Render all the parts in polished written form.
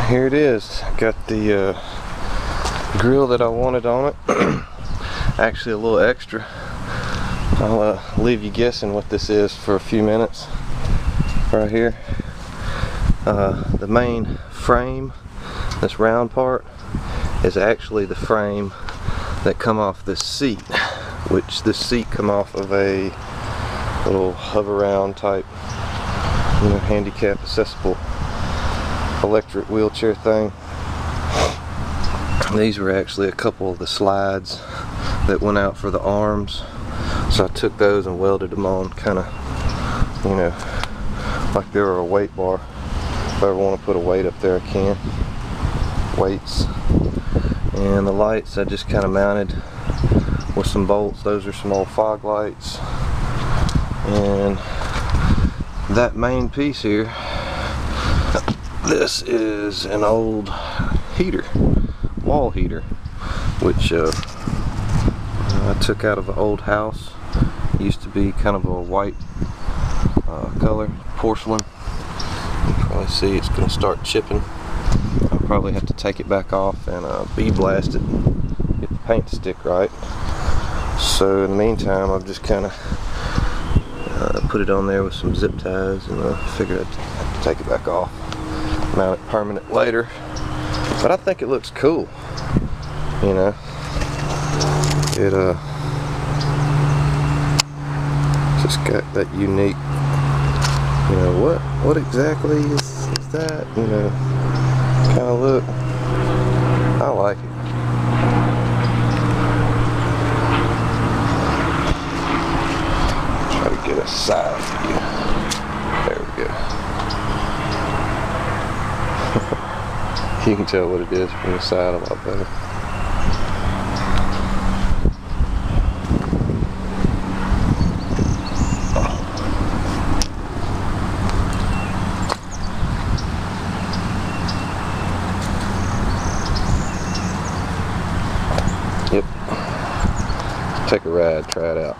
here it is. Got the grill that I wanted on it. Actually a little extra. I'll leave you guessing what this is for a few minutes. Right here, the main frame, this round part, is actually the frame that come off this seat, which this seat come off of a little hover around type, you know, handicap accessible electric wheelchair thing. These were actually a couple of the slides that went out for the arms, so I took those and welded them on, kind of, you know, like they were a weight bar. If I ever want to put a weight up there, I can. Weights. And the lights I just kind of mounted with some bolts. Those are some old fog lights. And that main piece here, this is an old heater, wall heater, which I took out of an old house. It used to be kind of a white color, porcelain. You can probably see it's going to start chipping. I'll probably have to take it back off and bee blast it, get the paint to stick right. So in the meantime, I've just kind of put it on there with some zip ties, and I figured I'd have to take it back off, mount it permanent later. But I think it looks cool, you know. It just got that unique, you know, what exactly is that, you know, kind of look. I like it. Try to get a side view. There we go. You can tell what it is from the side a lot better. Yep. Take a ride, try it out.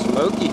Smoky.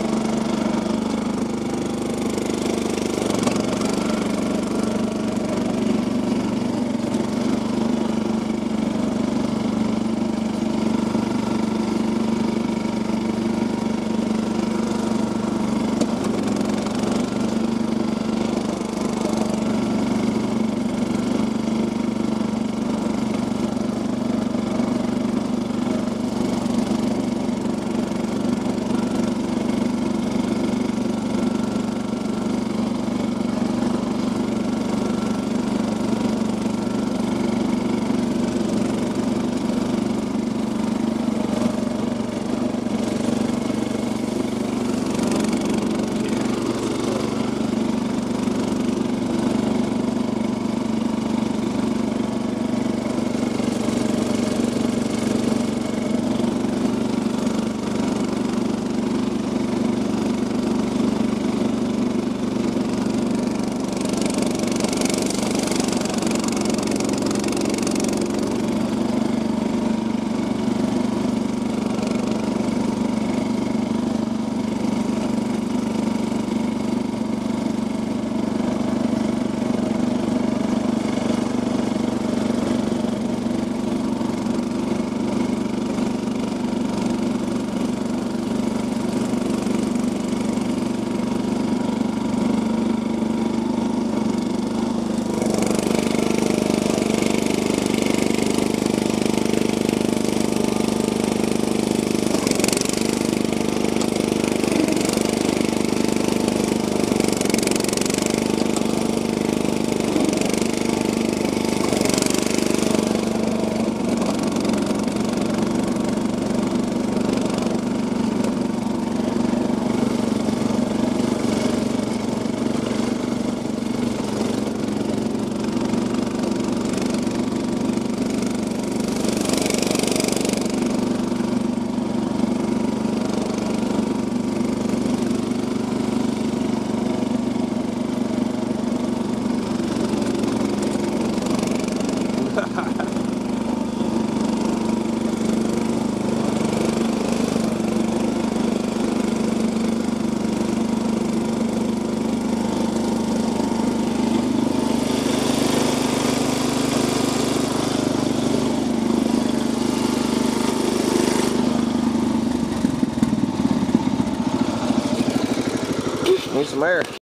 Need some air.